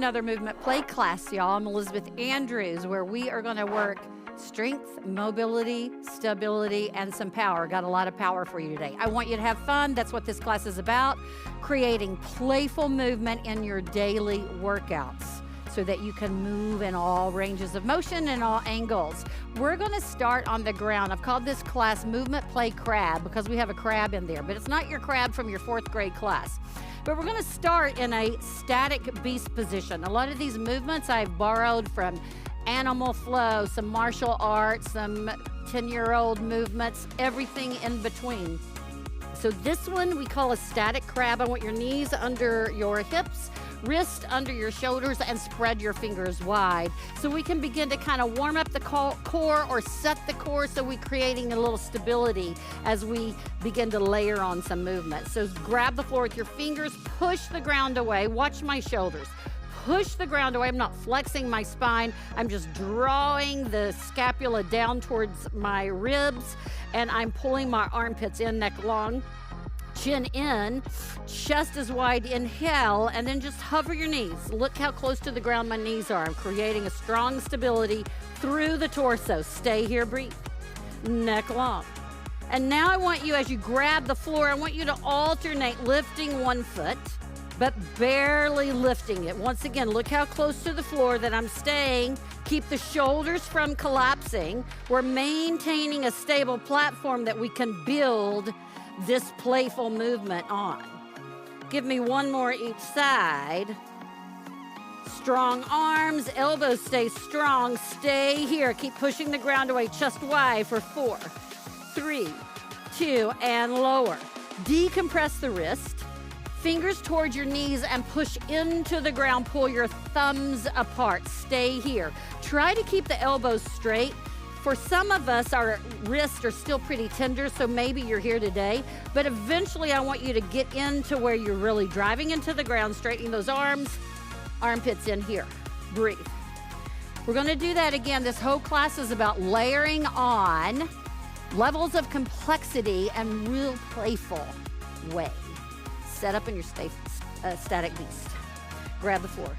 Another movement play class, y'all. I'm Elizabeth Andrews, where we are going to work strength, mobility, stability, and some power. Got a lot of power for you today. I want you to have fun. That's what this class is about, creating playful movement in your daily workouts so that you can move in all ranges of motion and all angles. We're going to start on the ground. I've called this class Movement Play Crab because we have a crab in there, but it's not your crab from your 4th grade class. But we're going to start in a static beast position. A lot of these movements I've borrowed from animal flow, some martial arts, some 10-year-old movements, everything in between. So this one we call a static crab. I want your knees under your hips, wrist under your shoulders, and spread your fingers wide so we can begin to kind of warm up the core or set the core, so we're creating a little stability as we begin to layer on some movement. So grab the floor with your fingers, push the ground away, watch my shoulders. Push the ground away. I'm not flexing my spine. I'm just drawing the scapula down towards my ribs, and I'm pulling my armpits in, neck long. Chin in, chest is wide, inhale, and then just hover your knees. Look how close to the ground my knees are. I'm creating a strong stability through the torso. Stay here, breathe. Neck long. And now I want you, as you grab the floor, I want you to alternate lifting one foot, but barely lifting it. Once again, look how close to the floor that I'm staying. Keep the shoulders from collapsing. We're maintaining a stable platform that we can build this playful movement on. Give me one more each side. Strong arms, elbows stay strong. Stay here. Keep pushing the ground away, chest wide for 4, 3, 2, and lower. Decompress the wrist. Fingers towards your knees and push into the ground. Pull your thumbs apart. Stay here. Try to keep the elbows straight. For some of us, our wrists are still pretty tender, so maybe you're here today. But eventually, I want you to get into where you're really driving into the ground, straightening those arms, armpits in here. Breathe. We're going to do that again. This whole class is about layering on levels of complexity and real playful way. Set up in your static beast. Grab the floor.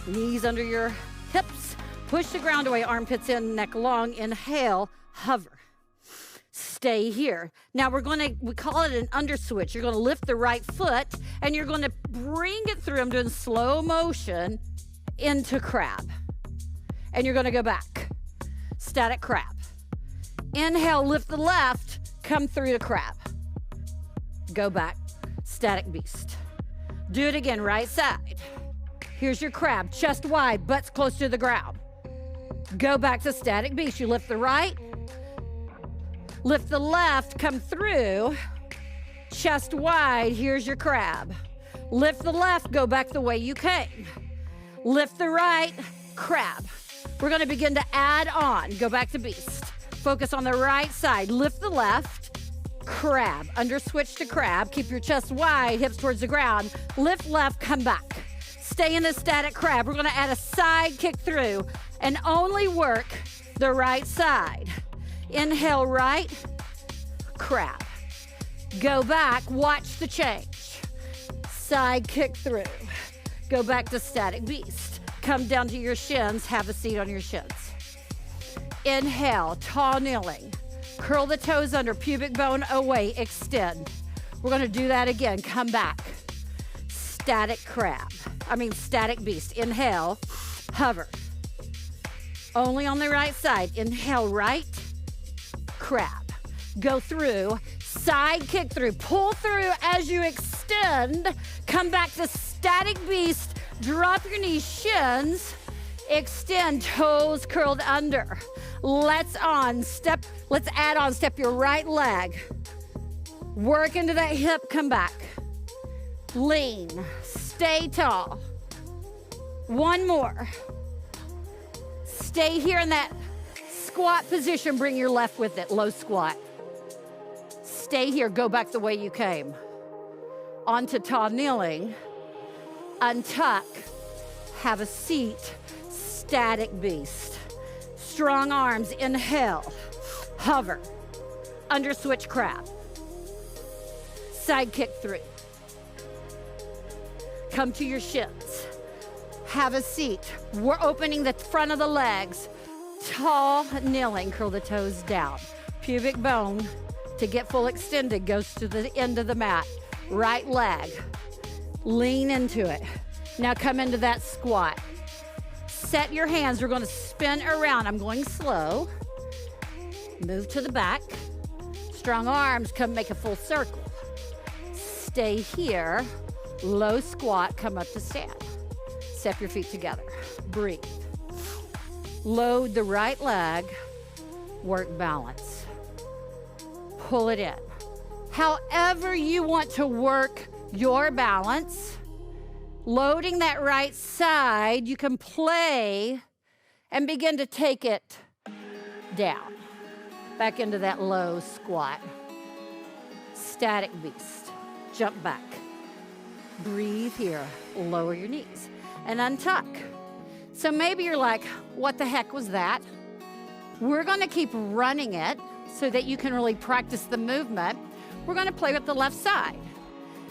Knees under your hips. Push the ground away, armpits in, neck long. Inhale, hover. Stay here. Now we call it an under switch. You're going to lift the right foot and you're going to bring it through. I'm doing slow motion into crab. And you're going to go back. Static crab. Inhale, lift the left, come through to crab. Go back. Static beast. Do it again, right side. Here's your crab, chest wide, butt's close to the ground. Go back to static beast. You lift the right, lift the left, come through, chest wide, here's your crab. Lift the left, go back the way you came. Lift the right, crab. We're gonna begin to add on. Go back to beast. Focus on the right side, lift the left, crab, under switch to crab. Keep your chest wide, hips towards the ground. Lift left, come back. Stay in the static crab. We're gonna add a side kick through and only work the right side. Inhale right, crab. Go back, watch the change. Side kick through. Go back to static beast. Come down to your shins, have a seat on your shins. Inhale, tall kneeling. Curl the toes under, pubic bone away, extend. We're gonna do that again, come back. Static beast. Inhale, hover. Only on the right side. Inhale right, crab. Go through, side kick through, pull through as you extend. Come back to static beast, drop your knees, shins, extend, toes curled under. Let's add on, step your right leg. Work into that hip, come back. Lean, stay tall. One more. Stay here in that squat position, bring your left with it, low squat. Stay here, go back the way you came. Onto tall kneeling, untuck, have a seat, static beast. Strong arms, inhale, hover, under switch crab. Side kick through. Come to your shins. Have a seat. We're opening the front of the legs. Tall kneeling, curl the toes down. Pubic bone to get full extended goes to the end of the mat. Right leg, lean into it. Now come into that squat. Set your hands, we're gonna spin around. I'm going slow. Move to the back. Strong arms, come make a full circle. Stay here, low squat, come up to stand. Step your feet together, breathe. Load the right leg, work balance. Pull it in. However you want to work your balance, loading that right side, you can play and begin to take it down. Back into that low squat. Static beast. Jump back. Breathe here. Lower your knees and untuck. So maybe you're like, what the heck was that? We're going to keep running it so that you can really practice the movement. We're going to play with the left side.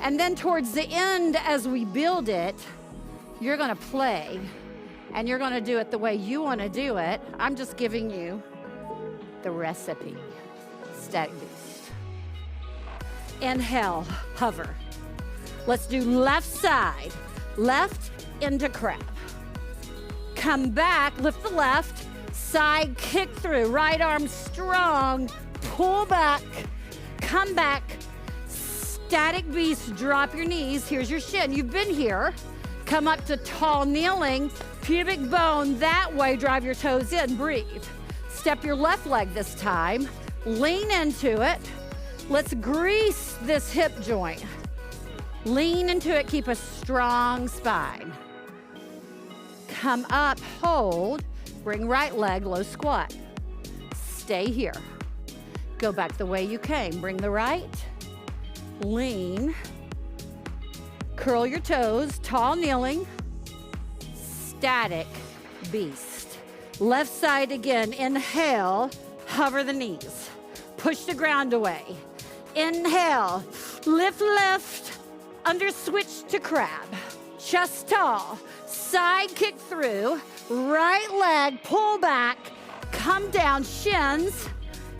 And then towards the end, as we build it, you're going to play and you're going to do it the way you want to do it. I'm just giving you the recipe. Static beast. Inhale, hover. Let's do left side. Left into crab. Come back, lift the left, side kick through, right arm strong, pull back, come back, static beast, drop your knees, here's your shin, you've been here, come up to tall kneeling, pubic bone that way, drive your toes in, breathe. Step your left leg this time, lean into it, let's grease this hip joint. Lean into it, keep a strong spine. Come up, hold, bring right leg, low squat. Stay here. Go back the way you came. Bring the right, lean, curl your toes, tall kneeling, static beast. Left side again, inhale, hover the knees. Push the ground away. Inhale, lift left, under switch to crab. Chest tall. Side kick through, right leg, pull back, come down, shins,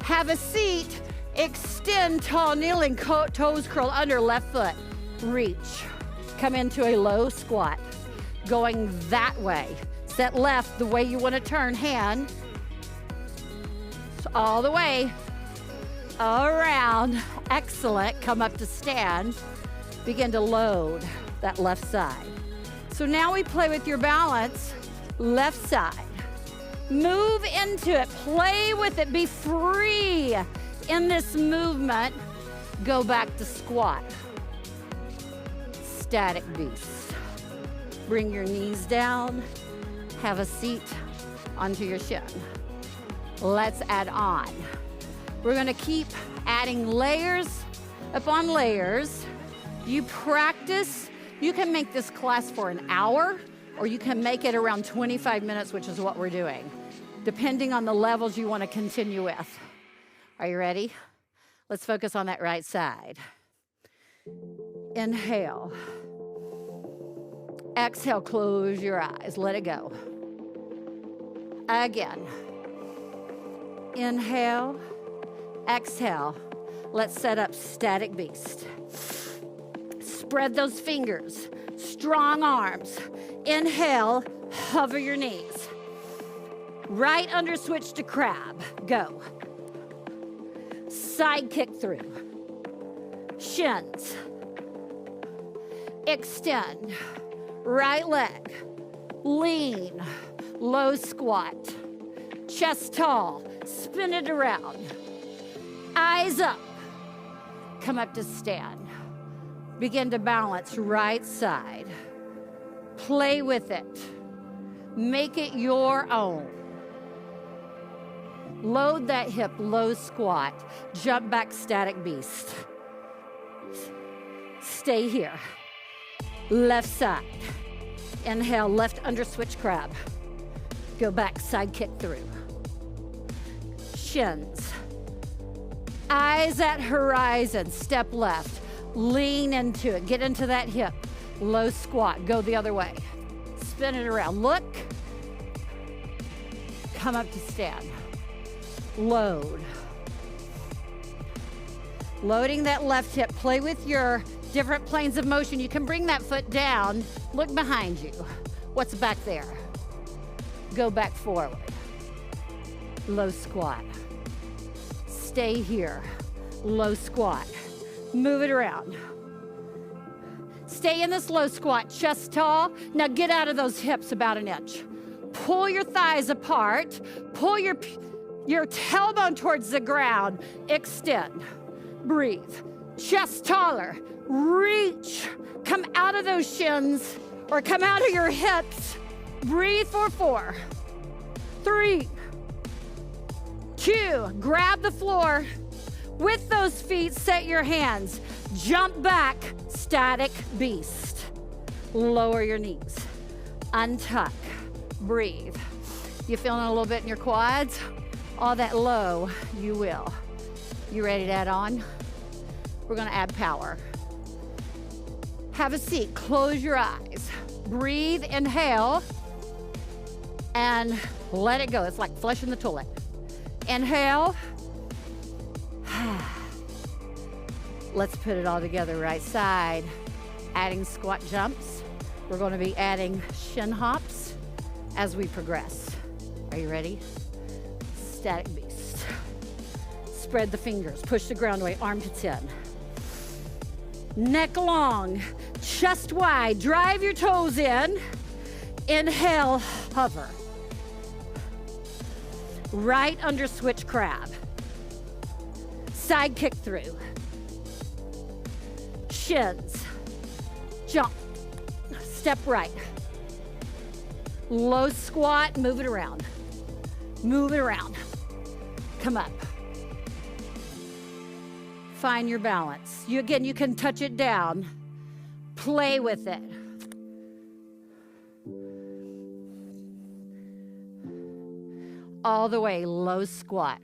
have a seat, extend, tall kneeling, toes curl under, left foot, reach. Come into a low squat, going that way. Set left the way you want to turn, hand, all the way, around, excellent. Come up to stand, begin to load that left side. So now we play with your balance, left side. Move into it, play with it, be free in this movement. Go back to squat. Static beast. Bring your knees down, have a seat onto your shin. Let's add on. We're gonna keep adding layers upon layers. You practice. You can make this class for an hour, or you can make it around 25 minutes, which is what we're doing, depending on the levels you want to continue with. Are you ready? Let's focus on that right side. Inhale. Exhale, close your eyes, let it go. Again. Inhale, exhale. Let's set up static beast. Spread those fingers, strong arms. Inhale, hover your knees. Right under switch to crab, go. Side kick through. Shins. Extend. Right leg, lean, low squat. Chest tall, spin it around. Eyes up, come up to stand. Begin to balance right side. Play with it. Make it your own. Load that hip, low squat. Jump back, static beast. Stay here. Left side. Inhale, left under switch crab. Go back, side kick through. Shins. Eyes at horizon, step left. Lean into it, get into that hip. Low squat, go the other way. spin it around. Look. Come up to stand. Load. Loading that left hip. Play with your different planes of motion. You can bring that foot down. Look behind you. What's back there? Go back forward. Low squat. Stay here. Low squat. Move it around. Stay in this low squat, chest tall. Now get out of those hips about an inch. Pull your thighs apart. Pull your tailbone towards the ground. Extend. Breathe. Chest taller. Reach. Come out of those shins or come out of your hips. Breathe for 4, 3, 2. Grab the floor. With those feet, set your hands. Jump back, static beast. Lower your knees. Untuck. Breathe. You feeling a little bit in your quads? All that low, you will. You ready to add on? We're gonna add power. Have a seat, close your eyes. Breathe, inhale, and let it go. It's like flushing the toilet. Inhale. Let's put it all together, right side. Adding squat jumps. We're gonna be adding shin hops as we progress. Are you ready? Static beast. Spread the fingers, push the ground away, armpits in. Neck long, chest wide, drive your toes in. Inhale, hover. Right under switch crab. Side kick through. Shins, jump, step right. Low squat, move it around. Move it around. Come up. Find your balance. You can touch it down. Play with it. All the way, low squat.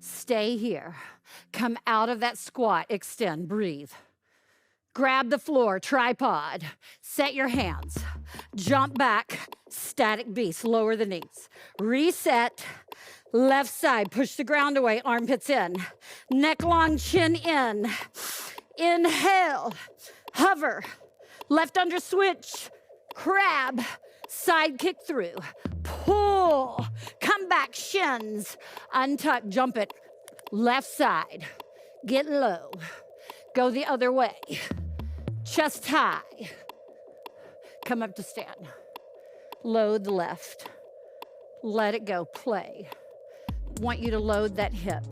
Stay here. Come out of that squat, extend, breathe. Grab the floor, tripod. Set your hands. Jump back, static beast, lower the knees. Reset, left side, push the ground away, armpits in. Neck long, chin in. Inhale, hover. Left under switch, crab. Side kick through. Pull, come back, shins. Untuck, jump it. Left side, get low. Go the other way. Chest high. Come up to stand. Load the left. Let it go, play. Want you to load that hip.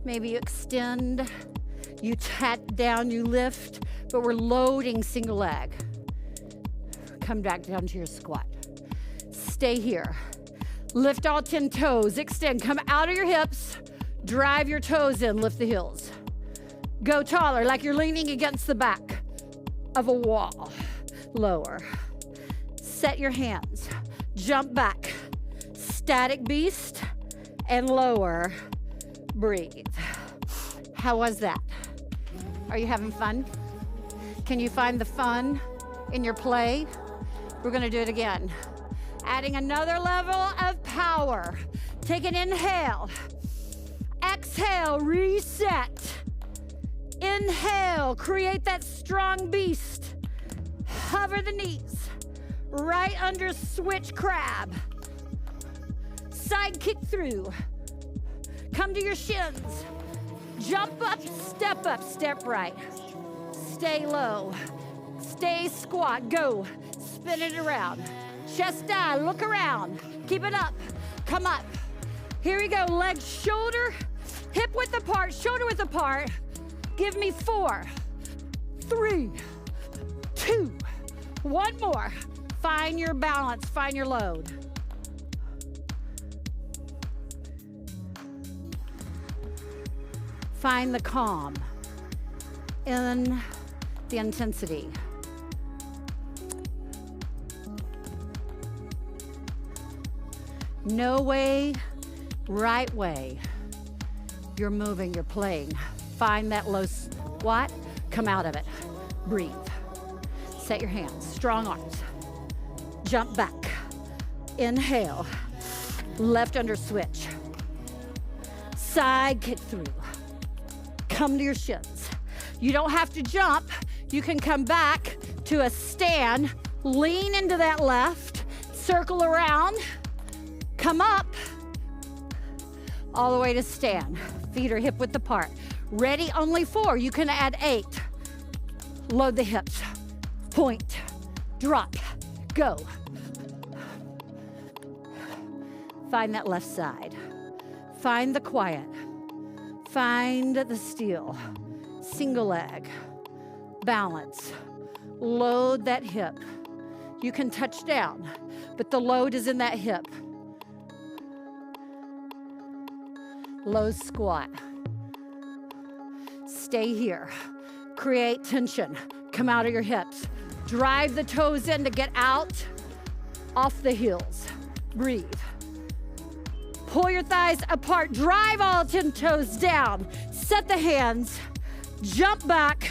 Maybe you extend, you tat down, you lift, but we're loading single leg. Come back down to your squat. Stay here. Lift all 10 toes, extend, come out of your hips, drive your toes in, lift the heels. Go taller, like you're leaning against the back of a wall. Lower. Set your hands. Jump back. Static beast and lower. Breathe. How was that? Are you having fun? Can you find the fun in your play? We're gonna do it again. Adding another level of power. Take an inhale. Exhale, reset. Inhale, create that strong beast. Hover the knees. Right under switch crab. Side kick through. Come to your shins. Jump up, step right. Stay low. Stay squat, go. Spin it around. Chest down, look around. Keep it up, come up. Here we go, legs, shoulder, hip width apart, shoulder width apart. Give me 4, 3, 2, one more. Find your balance, find your load. Find the calm in the intensity. No way, right way. You're moving, you're playing. Find that low squat, come out of it. Breathe. Set your hands, strong arms. Jump back. Inhale. Left under switch. Side kick through. Come to your shins. You don't have to jump. You can come back to a stand. Lean into that left. Circle around. Come up. All the way to stand. Feet are hip width apart. Ready, only 4. You can add 8. Load the hips. Point. Drop. Go. Find that left side. Find the quiet. Find the steel. Single leg. Balance. Load that hip. You can touch down, but the load is in that hip. Low squat. Stay here. Create tension. Come out of your hips. Drive the toes in to get out off the heels. Breathe. Pull your thighs apart. Drive all 10 toes down. Set the hands. Jump back.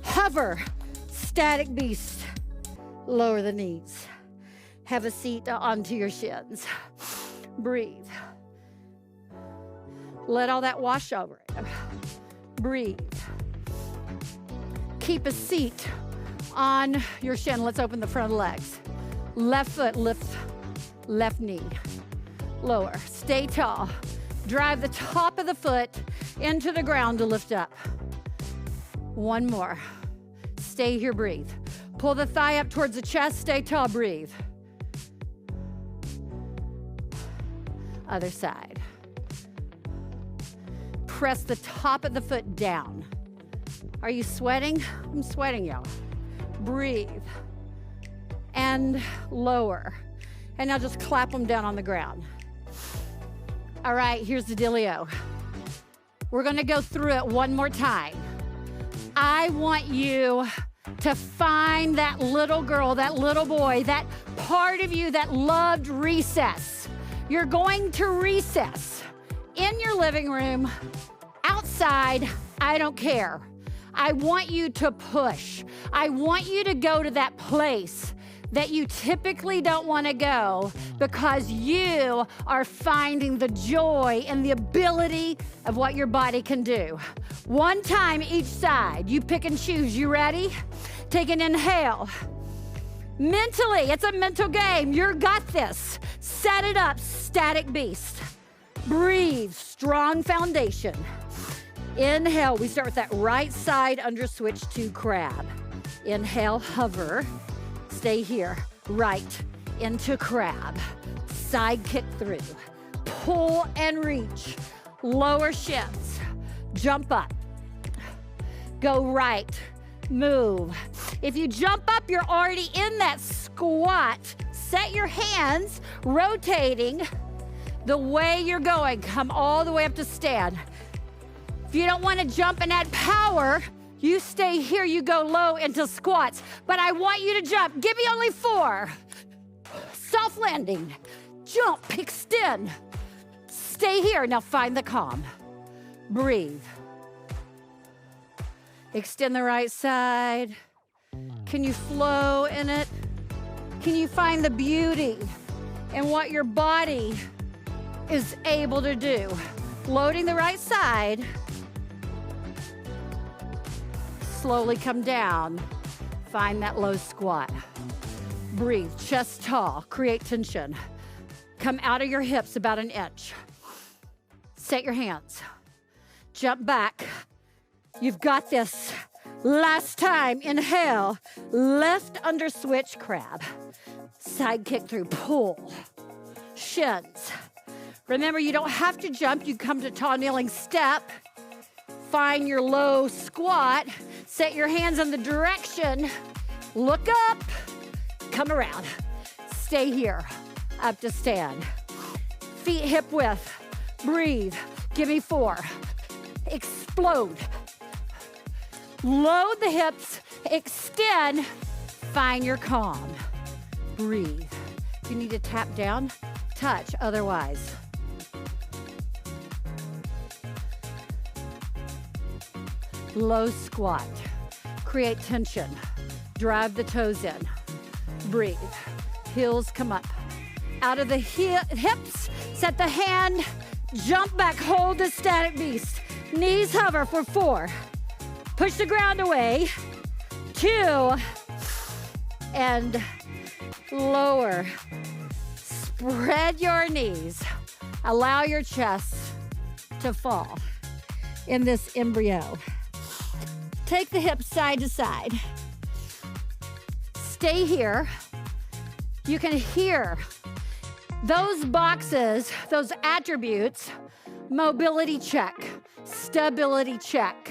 Hover. Static beast. Lower the knees. Have a seat onto your shins. Breathe. Let all that wash over it. Breathe. Keep a seat on your shin. Let's open the front legs. Left foot lift, left knee. Lower. Stay tall. Drive the top of the foot into the ground to lift up. One more. Stay here, breathe. Pull the thigh up towards the chest. Stay tall, breathe. Other side. Press the top of the foot down. Are you sweating? I'm sweating, y'all. Breathe. And lower. And now just clap them down on the ground. All right, here's the dealio. We're gonna go through it one more time. I want you to find that little girl, that little boy, that part of you that loved recess. You're going to recess in your living room, outside, I don't care. I want you to push. I want you to go to that place that you typically don't want to go because you are finding the joy and the ability of what your body can do. One time each side. You pick and choose. You ready? Take an inhale. Mentally, it's a mental game. You got this. Set it up, static beast. Breathe, strong foundation. Inhale, we start with that right side under switch to crab. Inhale, hover. Stay here, right into crab. Side kick through. Pull and reach. Lower shins. Jump up. Go right. Move. If you jump up, you're already in that squat. Set your hands, rotating the way you're going. Come all the way up to stand. If you don't want to jump and add power, you stay here, you go low into squats. But I want you to jump. Give me only 4. Soft landing. Jump, extend. Stay here. Now find the calm. Breathe. Extend the right side. Can you flow in it? Can you find the beauty in what your body is able to do? Loading the right side. Slowly come down. Find that low squat. Breathe, chest tall, create tension. Come out of your hips about an inch. Set your hands. Jump back. You've got this. Last time, inhale, left under switch crab. Side kick through, pull. Shins. Remember, you don't have to jump. You come to tall kneeling step. Find your low squat. Set your hands in the direction. Look up. Come around. Stay here. Up to stand. Feet hip width. Breathe. Give me 4. Explode. Load the hips. Extend. Find your calm. Breathe. If you need to tap down, touch. Otherwise, low squat. Create tension. Drive the toes in. Breathe. Heels come up. Out of the hips, set the hand, jump back, hold the static beast. Knees hover for 4. Push the ground away. 2. And lower. Spread your knees. Allow your chest to fall in this embryo. Take the hips side to side. Stay here. You can hear those boxes, those attributes: mobility check, stability check,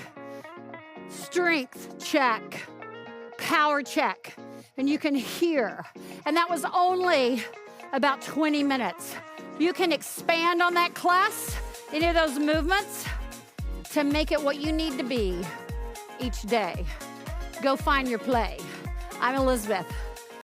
strength check, power check, and you can hear. And that was only about 20 minutes. You can expand on that class, any of those movements, to make it what you need to be each day. Go find your play. I'm Elizabeth.